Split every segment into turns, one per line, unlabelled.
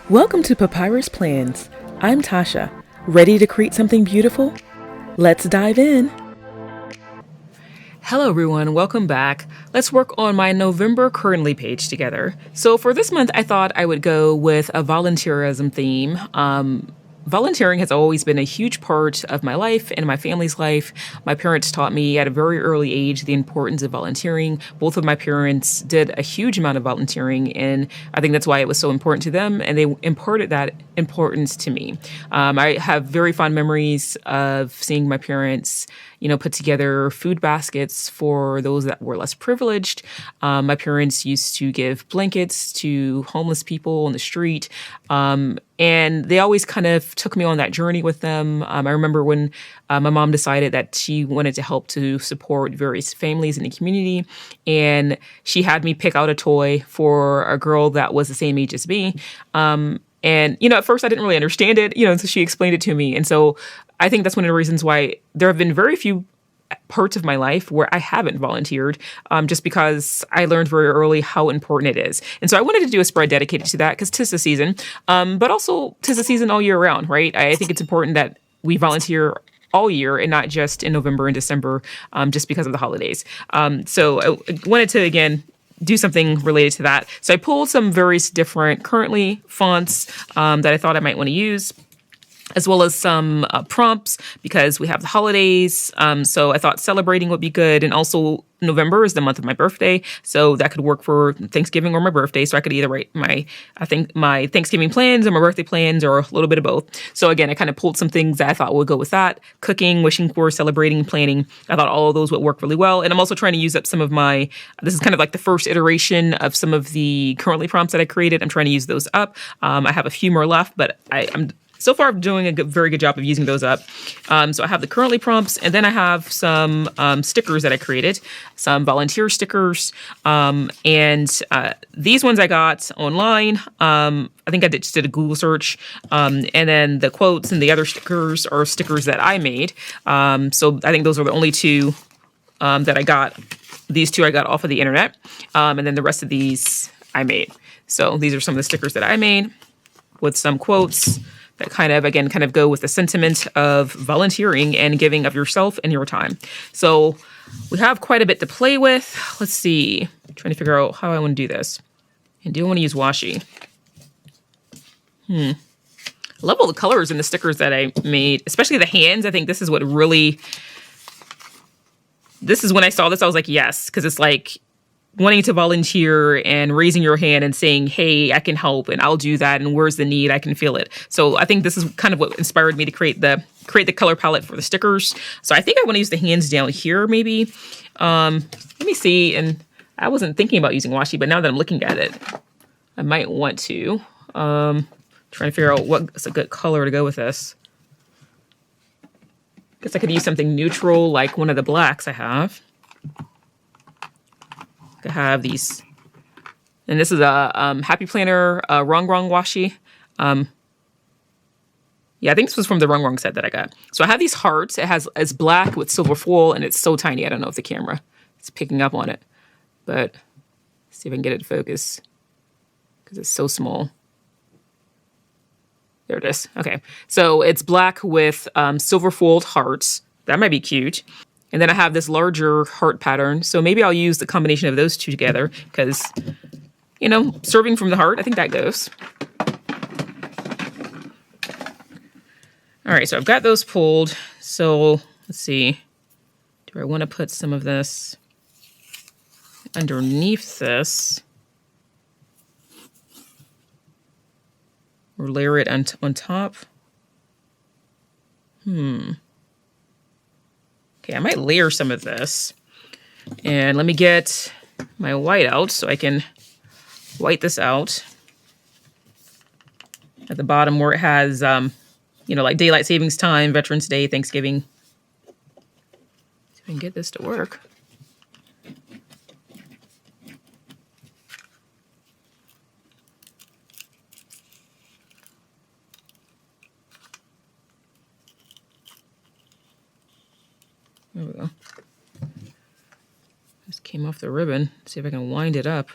Welcome to Papyrus Plans. I'm Tasha. Ready to create something beautiful? Let's dive in. Hello everyone, welcome back. Let's work on my November currently page together. So for this month, I thought I would go with a volunteerism theme. Volunteering has always been a huge part of my life and my family's life. My parents taught me at a very early age the importance of volunteering. Both of my parents did a huge amount of volunteering, and I think that's why it was so important to them, and they imparted that importance to me. I have very fond memories of seeing my parents put together food baskets for those that were less privileged. My parents used to give blankets to homeless people on the street. And they always kind of took me on that journey with them. I remember when my mom decided that she wanted to help to support various families in the community. And she had me pick out a toy for a girl that was the same age as me. And, at first I didn't really understand it, so she explained it to me. And so I think that's one of the reasons why there have been very few parts of my life where I haven't volunteered, just because I learned very early how important it is. And so I wanted to do a spread dedicated to that because 'tis the season, but also 'tis the season all year round, right? I think it's important that we volunteer all year and not just in November and December, just because of the holidays. So I wanted to, again, do something related to that. So I pulled some various different currently fonts that I thought I might want to use, as well as some prompts because we have the holidays. So I thought celebrating would be good. And also November is the month of my birthday. So that could work for Thanksgiving or my birthday. So I could either write my Thanksgiving plans or my birthday plans or a little bit of both. So again, I kind of pulled some things that I thought would go with that. Cooking, wishing for, celebrating, planning. I thought all of those would work really well. And I'm also trying to use up some of this is kind of like the first iteration of some of the currently prompts that I created. I'm trying to use those up. I have a few more left, but so far, I'm doing a very good job of using those up. So I have the currently prompts, and then I have some stickers that I created, some volunteer stickers. And these ones I got online. I think I just did a Google search. And then the quotes and the other stickers are stickers that I made. So I think those are the only two that I got. These two I got off of the internet. And then the rest of these I made. So these are some of the stickers that I made with some quotes that kind of go with the sentiment of volunteering and giving of yourself and your time. So we have quite a bit to play with. Let's see. I'm trying to figure out how I want to do this. And do I want to use washi? I love all the colors in the stickers that I made, especially the hands. I think this is when I saw this, I was like, yes, because it's like wanting to volunteer and raising your hand and saying, hey, I can help and I'll do that. And where's the need? I can feel it. So I think this is kind of what inspired me to create the color palette for the stickers. So I think I want to use the hands down here, maybe. Let me see. And I wasn't thinking about using washi, but now that I'm looking at it, I might want to. Trying to figure out what's a good color to go with this. Guess I could use something neutral like one of the blacks I have. I have these, and this is a Happy Planner Wrong washi. Yeah, I think this was from the Wrong set that I got. So I have these hearts. It's black with silver foil, and it's so tiny. I don't know if the camera is picking up on it, but let's see if I can get it to focus because it's so small. There it is. Okay, so it's black with silver foiled hearts. That might be cute. And then I have this larger heart pattern. So maybe I'll use the combination of those two together because, serving from the heart, I think that goes. All right, so I've got those pulled. So let's see. Do I want to put some of this underneath this? Or layer it on top? Okay, I might layer some of this. And let me get my white out so I can white this out. At the bottom where it has, like daylight savings time, Veterans Day, Thanksgiving. See if I can get this to work. There we go. Just came off the ribbon. See if I can wind it up.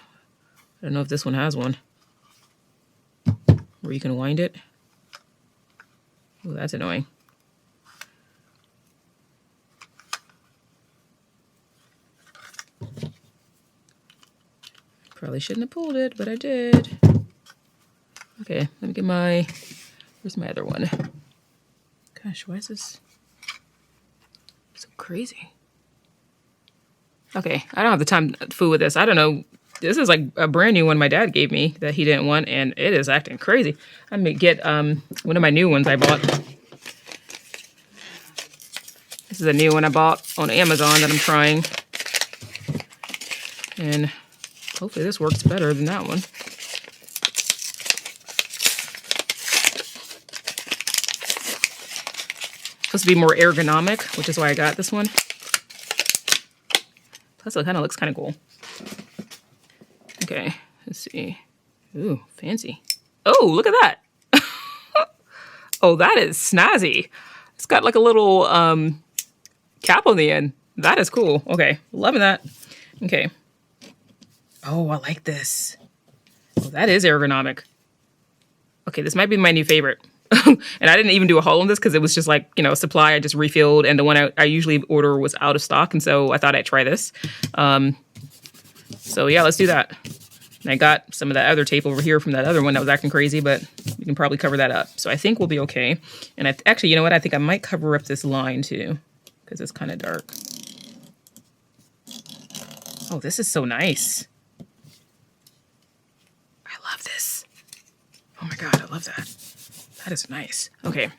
I don't know if this one has one. where you can wind it. Oh, that's annoying. Probably shouldn't have pulled it, but I did. Okay, let me get my, where's my other one? Gosh, why is this so crazy? Okay, I don't have the time to fool with this. I don't know. This is like a brand new one my dad gave me that he didn't want, and it is acting crazy. I'm gonna get one of my new ones I bought. This is a new one I bought on Amazon that I'm trying. And hopefully this works better than that one. Supposed to be more ergonomic, which is why I got this one. Plus it kind of looks kind of cool. Okay, let's see. Ooh, fancy. Oh, look at that. Oh, that is snazzy. It's got like a little cap on the end. That is cool. Okay, loving that. Okay. Oh, I like this. Oh, that is ergonomic. Okay, this might be my new favorite. And I didn't even do a haul on this because it was just like, you know, a supply I just refilled. And the one I usually order was out of stock. And so I thought I'd try this. So yeah, let's do that. And I got some of that other tape over here from that other one that was acting crazy, but we can probably cover that up. So I think we'll be okay. And actually, you know what? I think I might cover up this line too because it's kind of dark. Oh, this is so nice. I love this. Oh my God, I love that. That is nice. Okay,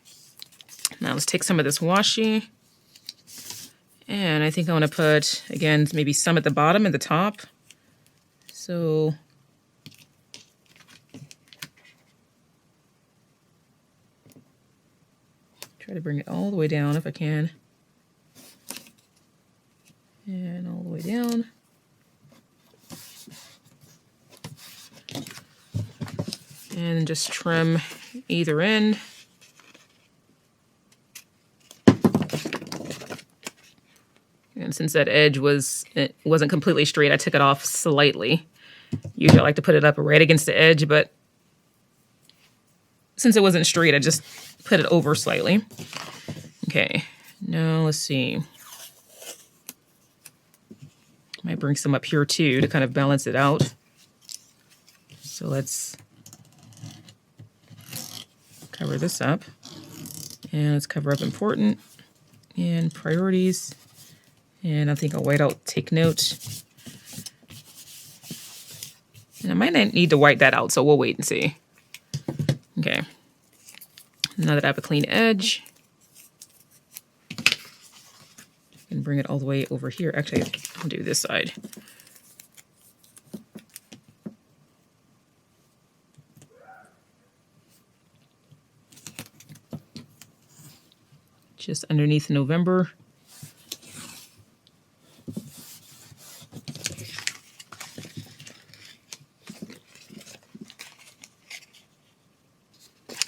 now let's take some of this washi. And I think I want to put, again, maybe some at the bottom and the top. So try to bring it all the way down if I can. And all the way down. And just trim either end. And since that edge wasn't completely straight, I took it off slightly. Usually I like to put it up right against the edge, but since it wasn't straight, I just put it over slightly. Okay, now let's see. Might bring some up here too to kind of balance it out. So let's cover this up. And let's cover up important and priorities. And I think I'll white out take note. And I might not need to white that out, so we'll wait and see. Okay. Now that I have a clean edge, and bring it all the way over here. Actually, I'll do this side. Just underneath November.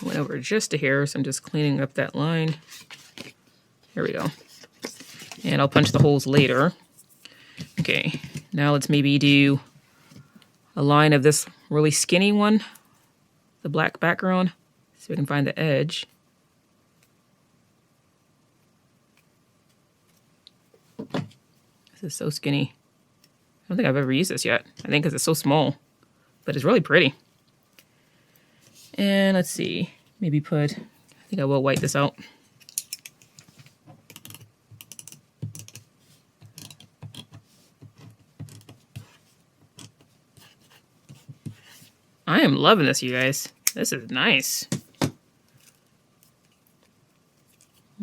Went over just a hair, so I'm just cleaning up that line. There we go. And I'll punch the holes later. Okay, now let's maybe do a line of this really skinny one, the black background, so we can find the edge. This is so skinny. I don't think I've ever used this yet. I think because it's so small, but it's really pretty. And let's see, maybe put, I think I will white this out. I am loving this, you guys. This is nice.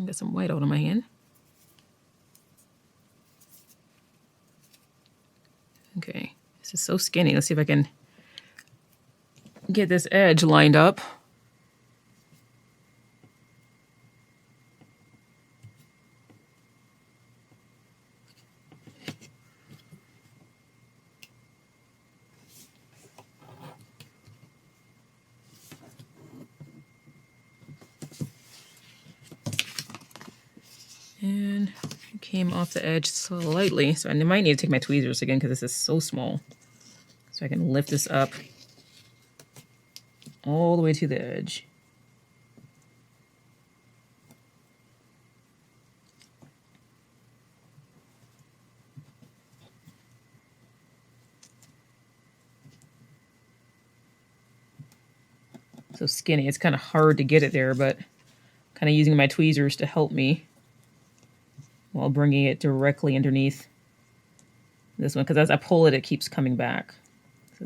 Got some white out on my hand. Okay, this is so skinny. Let's see if I can get this edge lined up. And it came off the edge slightly, so I might need to take my tweezers again because this is so small. So I can lift this up all the way to the edge. So skinny. It's kind of hard to get it there, but kind of using my tweezers to help me while bringing it directly underneath this one, because as I pull it, it keeps coming back.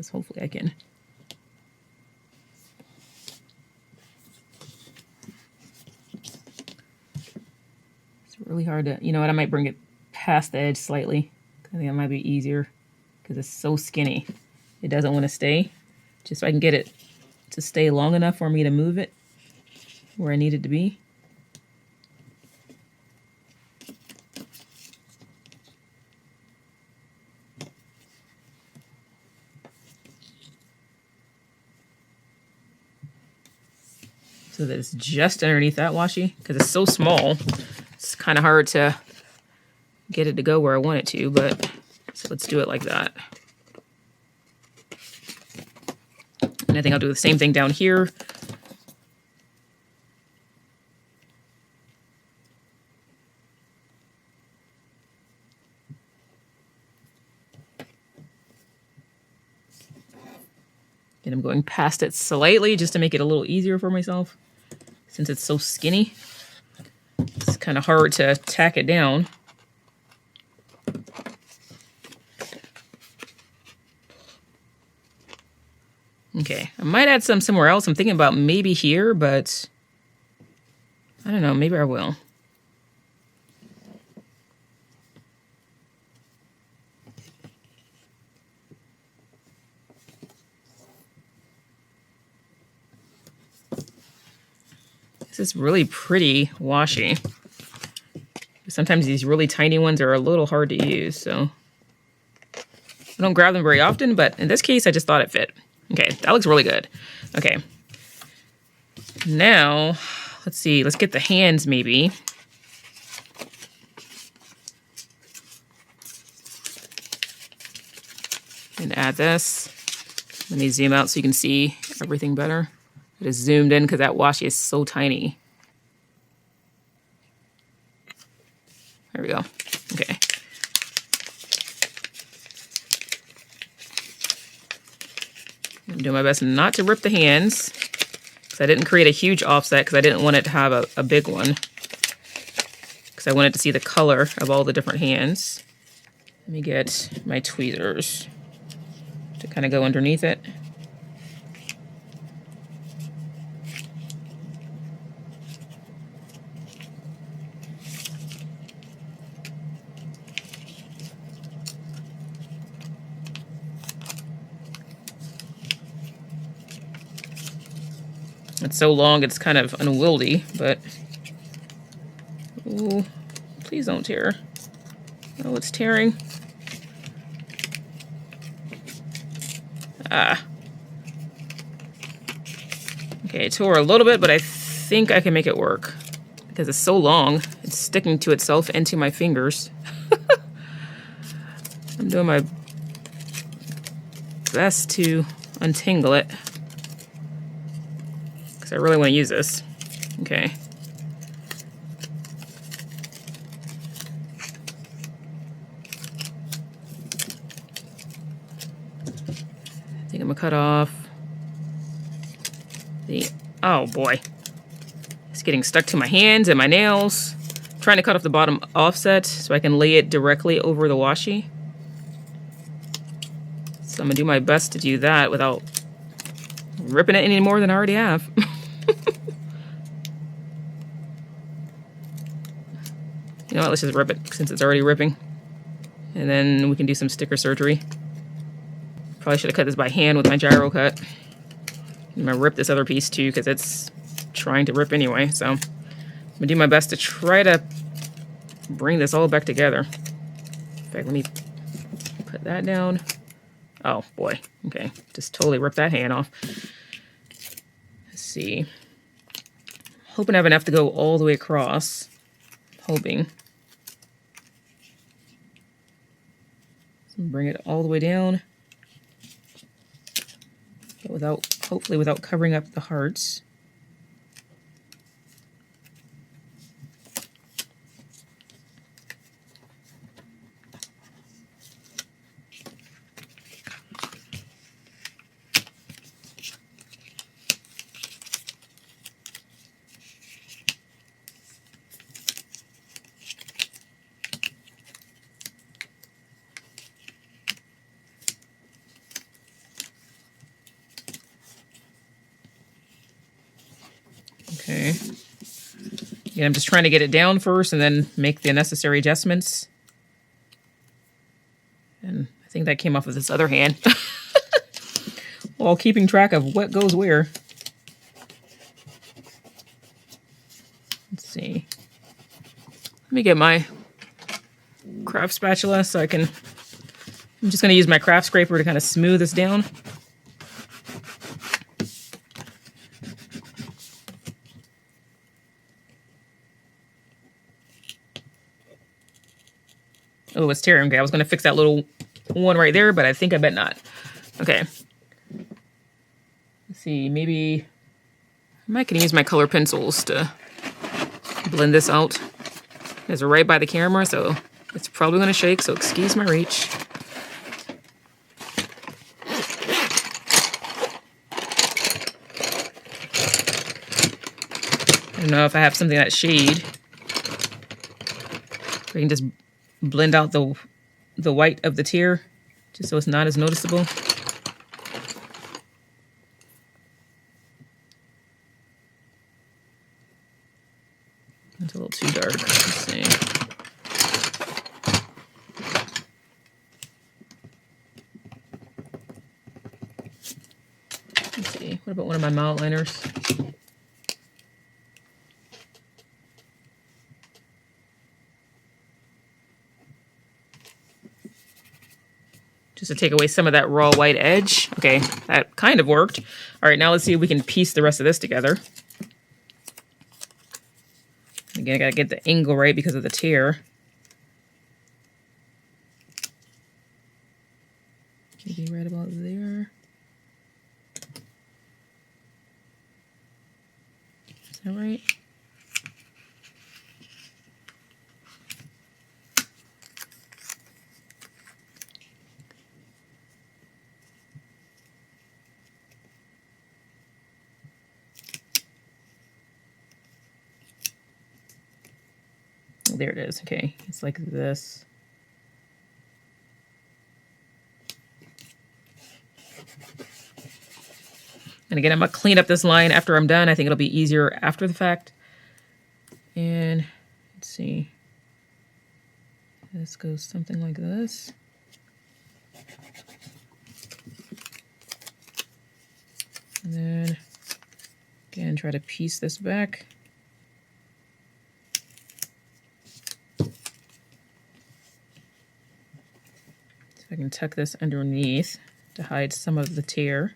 So hopefully I can. It's really hard to, you know what, I might bring it past the edge slightly. I think that might be easier because it's so skinny. It doesn't want to stay. Just so I can get it to stay long enough for me to move it where I need it to be. So that it's just underneath that washi, because it's so small. It's kind of hard to get it to go where I want it to, but so let's do it like that. And I think I'll do the same thing down here. And I'm going past it slightly just to make it a little easier for myself. Since it's so skinny, it's kind of hard to tack it down. Okay, I might add some somewhere else. I'm thinking about maybe here, but I don't know, maybe I will. This is really pretty washi. Sometimes these really tiny ones are a little hard to use, so I don't grab them very often, but in this case, I just thought it fit. Okay, that looks really good. Okay. Now, let's see, let's get the hands maybe. And add this. Let me zoom out so you can see everything better. It is zoomed in because that washi is so tiny. There we go. Okay. I'm doing my best not to rip the hands, because I didn't create a huge offset because I didn't want it to have a big one, because I wanted to see the color of all the different hands. Let me get my tweezers to kind of go underneath it. It's so long, it's kind of unwieldy, but... Ooh, please don't tear. Oh, it's tearing. Ah. Okay, it tore a little bit, but I think I can make it work. Because it's so long, it's sticking to itself and to my fingers. I'm doing my best to untangle it. I really want to use this. Okay. I think I'm gonna cut off the, oh boy. It's getting stuck to my hands and my nails. I'm trying to cut off the bottom offset so I can lay it directly over the washi. So I'm gonna do my best to do that without ripping it any more than I already have. You know what, let's just rip it since it's already ripping. And then we can do some sticker surgery. Probably should have cut this by hand with my gyro cut. I'm gonna rip this other piece too because it's trying to rip anyway. So I'm gonna do my best to try to bring this all back together. In fact, let me put that down. Oh boy, okay, just totally ripped that hand off. Let's see. Hoping I have enough to go all the way across. Hoping. So bring it all the way down, but without hopefully without covering up the hearts.
Okay. Yeah, I'm just trying to get it down first and then make the necessary adjustments. And I think that came off of this other hand. While keeping track of what goes where. Let's see. Let me get my craft spatula so I can... I'm just going to use my craft scraper to kind of smooth this down. Oh, it's tearing. Okay, I was going to fix that little one right there, but I think I bet not. Okay. Let's see, maybe I might can use my color pencils to blend this out. It's right by the camera, so it's probably going to shake, so excuse my reach. I don't know if I have something that shade. I can just blend out the white of the tear, just so it's not as noticeable. It's a little too dark. Let's see. Let's see. What about one of my mild liners? Just to take away some of that raw white edge. Okay, that kind of worked. All right, now let's see if we can piece the rest of this together. Again, I gotta get the angle right because of the tear. Maybe right about there. Is that right? There it is. Okay, it's like this. And again, I'm gonna clean up this line after I'm done. I think it'll be easier after the fact. And let's see. This goes something like this. And then again, try to piece this back. I can tuck this underneath to hide some of the tear.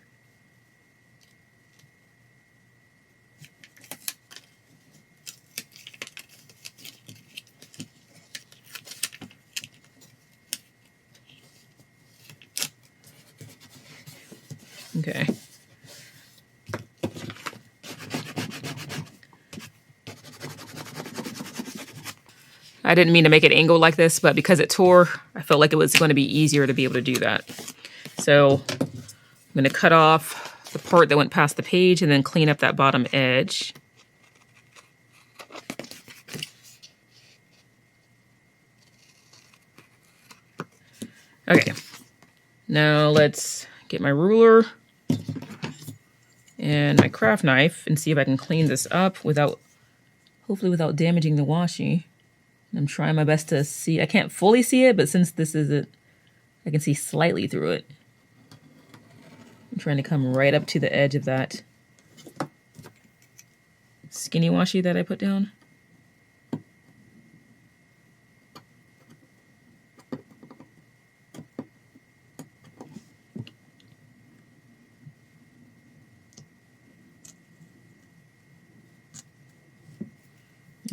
Okay. I didn't mean to make it angled like this, but because it tore, I felt like it was going to be easier to be able to do that. So I'm going to cut off the part that went past the page and then clean up that bottom edge. Okay, now let's get my ruler and my craft knife and see if I can clean this up without, hopefully without damaging the washi. I'm trying my best to see. I can't fully see it, but since this is it, I can see slightly through it. I'm trying to come right up to the edge of that skinny washi that I put down.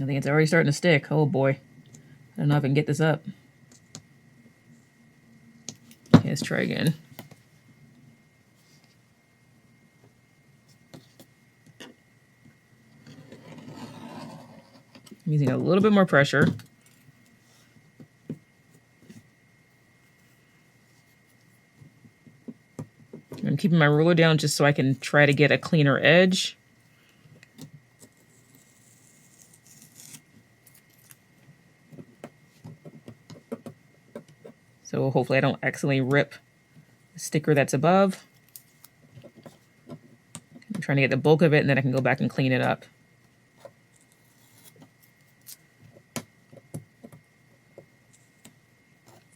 I think it's already starting to stick. Oh boy. I don't know if I can get this up. Okay, let's try again.
I'm using a little bit more pressure. I'm keeping my ruler down just so I can try to get a cleaner edge. So hopefully I don't accidentally rip the sticker that's above. I'm trying to get the bulk of it, and then I can go back and clean it up.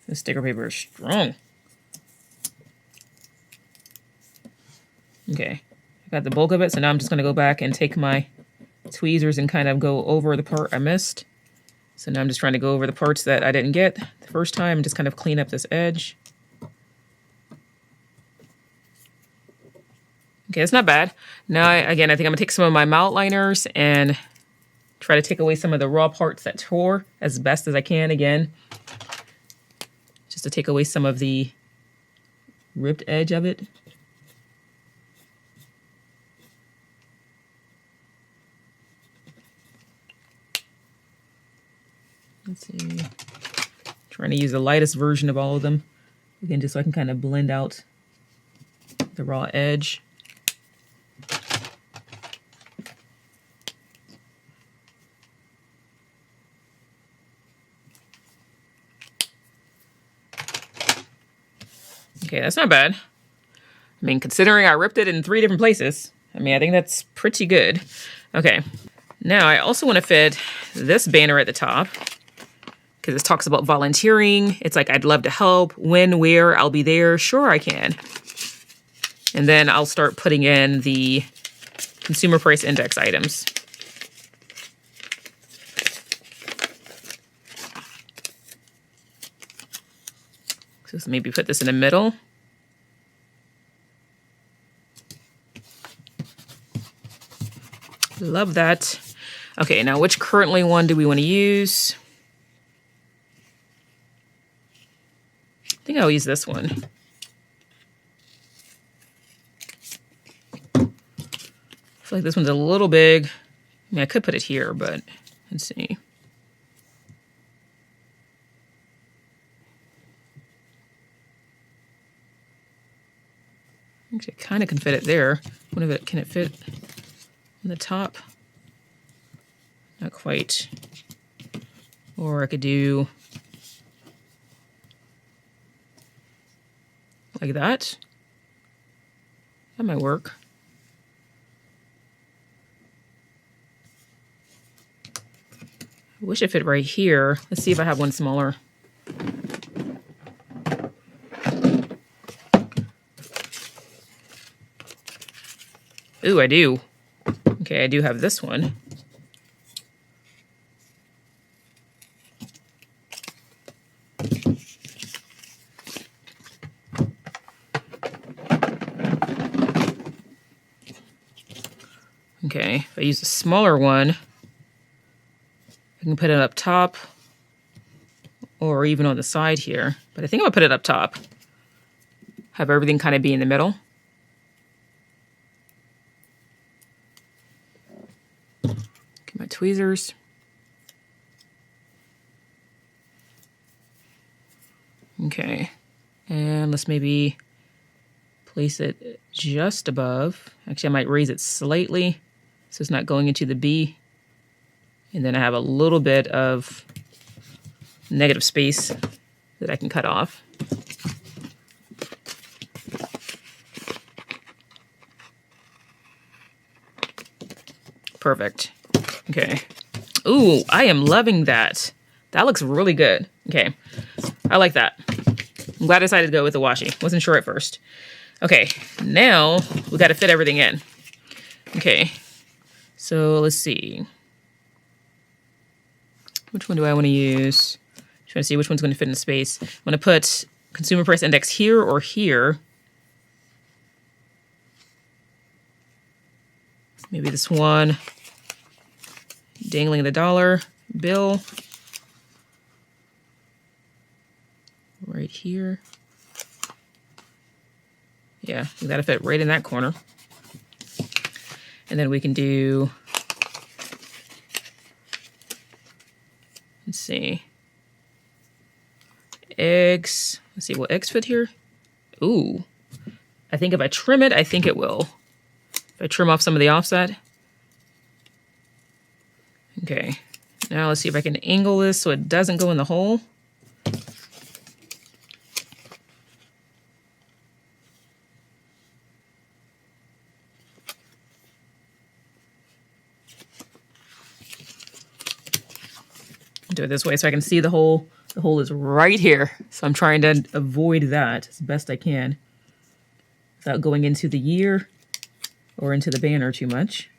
The sticker paper is strong. Okay, I got the bulk of it, so now I'm just going to go back and take my tweezers and kind of go over the part I missed. So now I'm just trying to go over the parts that I didn't get the first time and just kind of clean up this edge. Okay, it's not bad. Now, again, I think I'm going to take some of my mallet liners and try to take away some of the raw parts that tore as best as I can again. Just to take away some of the ripped edge of it. Let's see. Trying to use the lightest version of all of them. Again, just so I can kind of blend out the raw edge. Okay, that's not bad. I mean, considering I ripped it in 3 different places, I mean, I think that's pretty good. Okay, now I also want to fit this banner at the top because this talks about volunteering. It's like, I'd love to help. When, where, I'll be there. Sure, I can. And then I'll start putting in the consumer price index items. So maybe put this in the middle. Love that. Okay, now which currently one do we want to use? I think I'll use this one. I feel like this one's a little big. I mean, I could put it here, but let's see. Actually, I kind of can fit it there. What of it can it fit on the top? Not quite. Or I could do like that. That might work. I wish it fit right here. Let's see if I have one smaller. Ooh, I do. Okay, I do have this one. Okay, if I use a smaller one, I can put it up top or even on the side here. But I think I'm gonna put it up top. Have everything kind of be in the middle. Get my tweezers. Okay, and let's maybe place it just above. Actually, I might raise it slightly so it's not going into the B. And then I have a little bit of negative space that I can cut off. Perfect. Okay. Ooh, I am loving that. That looks really good. Okay. I like that. I'm glad I decided to go with the washi. Wasn't sure at first. Okay. Now we got to fit everything in. Okay. So let's see. Which one do I want to use? Trying to see which one's going to fit in space. I'm going to put consumer price index here or here. Maybe this one. Dangling the dollar bill. Right here. Yeah, we gotta fit right in that corner. And then we can do Let's see. Eggs. Let's see, will eggs fit here? Ooh. I think if I trim it, I think it will. If I trim off some of the offset. Okay. Now let's see if I can angle this so it doesn't go in the hole. Do it this way so I can see the hole. The hole is right here. So I'm trying to avoid that as best I can without going into the year or into the banner too much.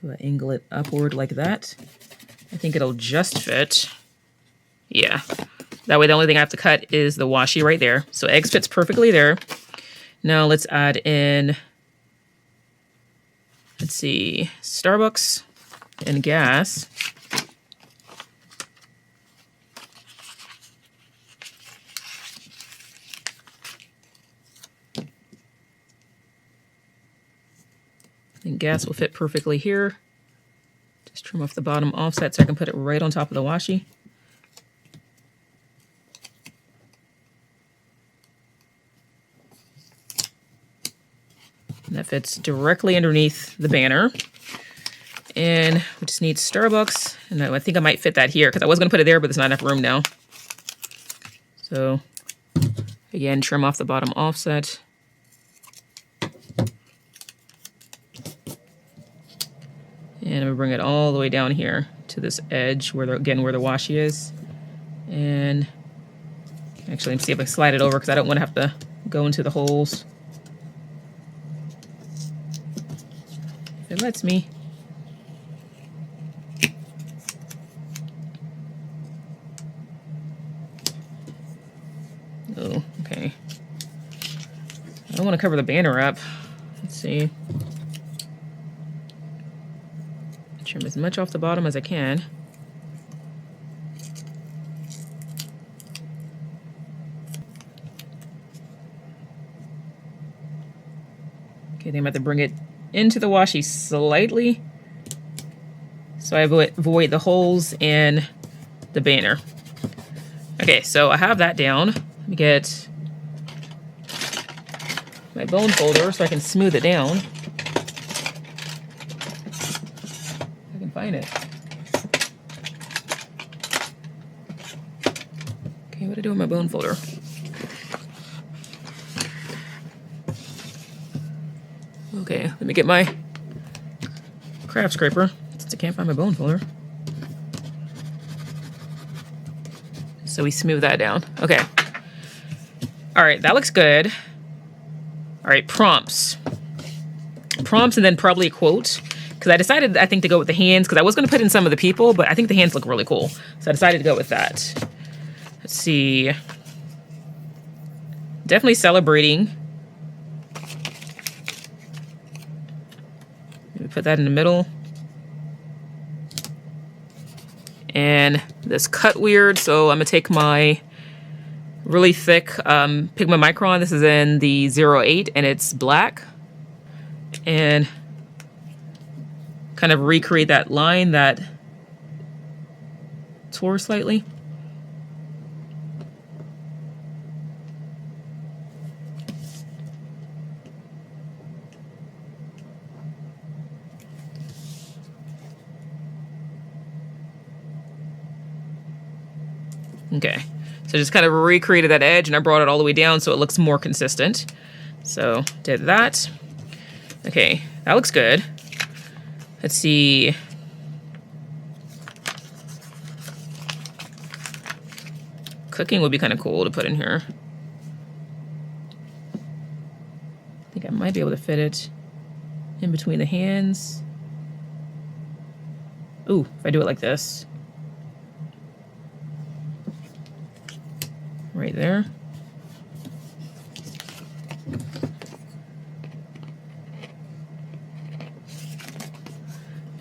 So I angle it upward like that. I think it'll just fit. Yeah. That way the only thing I have to cut is the washi right there. So eggs fits perfectly there. Now let's add in, let's see, Starbucks and gas. I think gas will fit perfectly here. Just trim off the bottom offset so I can put it right on top of the washi. And that fits directly underneath the banner. And we just need Starbucks. And I think I might fit that here because I was going to put it there, but there's not enough room now. So again, trim off the bottom offset. And I'm going to bring it all the way down here to this edge where where the washi is. And actually, let me see if I slide it over because I don't want to have to go into the holes. If it lets me. Oh, okay. I don't want to cover the banner up. Let's see. Trim as much off the bottom as I can. Okay, then I'm about to bring it into the washi slightly so I avoid the holes in the banner. Okay, so I have that down. Let me get my bone folder so I can smooth it down. I can find it. Okay, what do I do with my bone folder? Okay, let me get my craft scraper since I can't find my bone folder. So we smooth that down. Okay. All right, that looks good. All right, prompts. Prompts and then probably a quote. Because I decided, I think, to go with the hands. Because I was going to put in some of the people, but I think the hands look really cool. So I decided to go with that. Let's see. Definitely celebrating. Maybe put that in the middle. And this cut weird, so I'm going to take my really thick Pigma Micron. This is in the 08 and it's black. And kind of recreate that line that tore slightly. Okay, so just kind of recreated that edge and I brought it all the way down so it looks more consistent. So did that. Okay, that looks good. Let's see. Cooking would be kind of cool to put in here. I think I might be able to fit it in between the hands. Ooh, if I do it like this. Right there.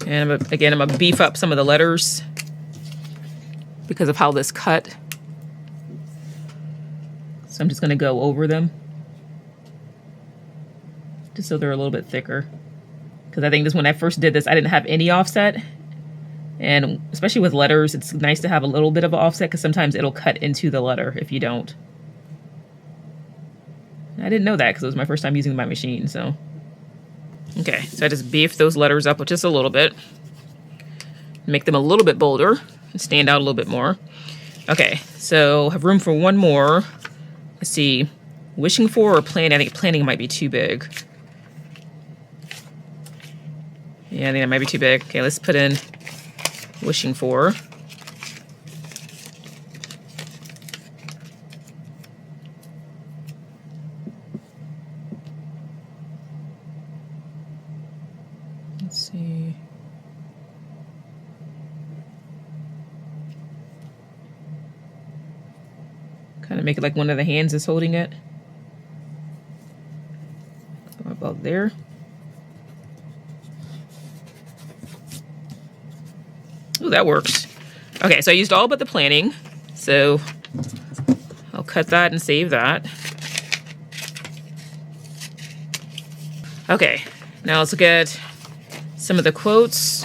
And again, I'm gonna beef up some of the letters because of how this cut. So I'm just gonna go over them just so they're a little bit thicker.
Because I think this, when I first did this, I didn't have any offset. And especially with letters, it's nice to have a little bit of an offset because sometimes it'll cut into the letter if you don't. I didn't know that because it was my first time using my machine, so. Okay, so I just beefed those letters up just a little bit. Make them a little bit bolder and stand out a little bit more. Okay, so have room for one more. Let's see, wishing for or planning? I think planning might be too big. Yeah, I think that might be too big. Okay, let's put in wishing for. Let's see. Kind of make it like one of the hands is holding it. Go about there. Ooh, that works. Okay, so I used all but the planning. So I'll cut that and save that. Okay, now let's look at some of the quotes.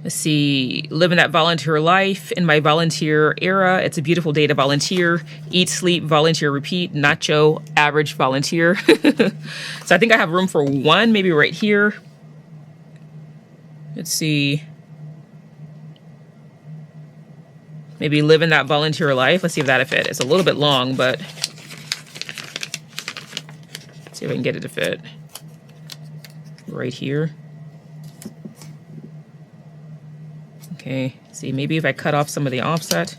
Let's see, living that volunteer life in my volunteer era. It's a beautiful day to volunteer. Eat, sleep, volunteer, repeat. Nacho, average volunteer. So I think I have room for one, maybe right here. Let's see. Maybe living that volunteer life. Let's see if that'll fit. It's a little bit long, but let's see if I can get it to fit. Right here. Okay, see, maybe if I cut off some of the offset,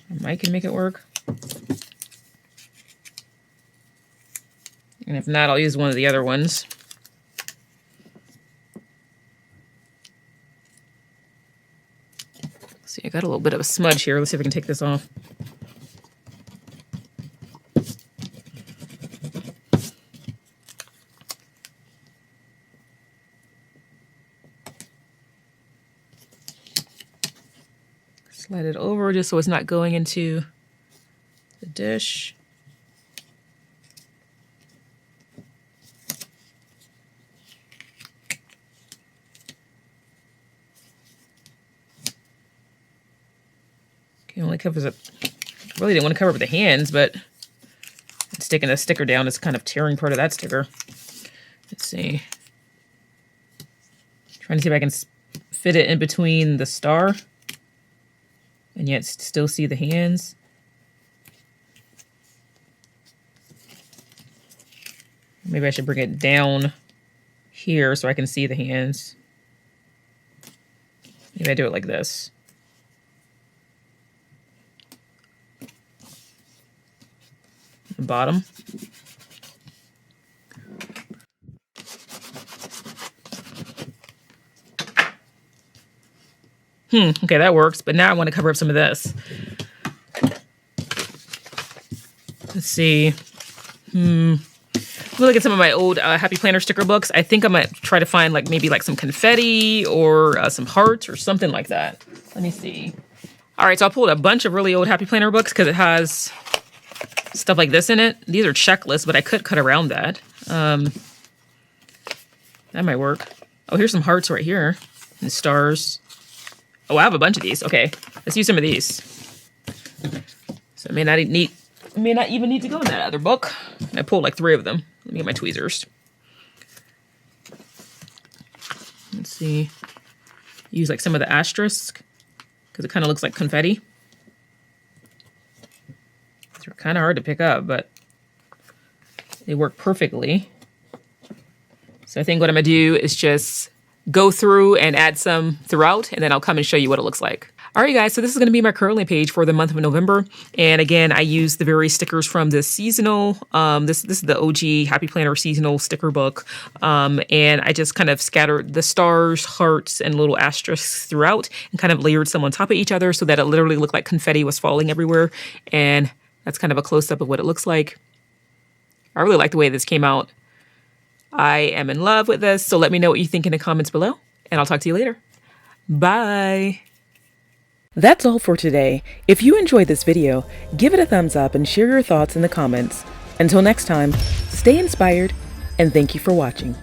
I might can make it work. And if not, I'll use one of the other ones. See, I got a little bit of a smudge here. Let's see if I can take this off. Slide it over just so it's not going into the dish. Okay, only covers up. Really didn't want to cover up the hands, but sticking the sticker down is kind of tearing part of that sticker. Let's see. Trying to see if I can fit it in between the star and yet still see the hands. Maybe I should bring it down here so I can see the hands. Maybe I do it like this. The bottom. Okay, that works, but now I want to cover up some of this. Let's see. Look at some of my old Happy Planner sticker books. I think I might try to find like maybe like some confetti or some hearts or something like that. Let me see. All right, so I pulled a bunch of really old Happy Planner books because it has stuff like this in it. These are checklists, but I could cut around that. That might work. Oh, here's some hearts right here and stars. Oh, I have a bunch of these. Okay, let's use some of these. So I may not even need to go in that other book. I pulled like 3 of them. Let me get my tweezers. Let's see. Use like some of the asterisk because it kind of looks like confetti. They're kind of hard to pick up, but they work perfectly. So I think what I'm going to do is just go through and add some throughout, and then I'll come and show you what it looks like. All right, guys, so this is going to be my currently page for the month of November. And again, I use the various stickers from the seasonal, this is the OG Happy Planner seasonal sticker book. And I just kind of scattered the stars, hearts, and little asterisks throughout and kind of layered some on top of each other so that it literally looked like confetti was falling everywhere. And that's kind of a close-up of what it looks like. I really like the way this came out. I am in love with this, so let me know what you think in the comments below, and I'll talk to you later. Bye! That's all for today. If you enjoyed this video, give it a thumbs up and share your thoughts in the comments. Until next time, stay inspired
And thank you for watching.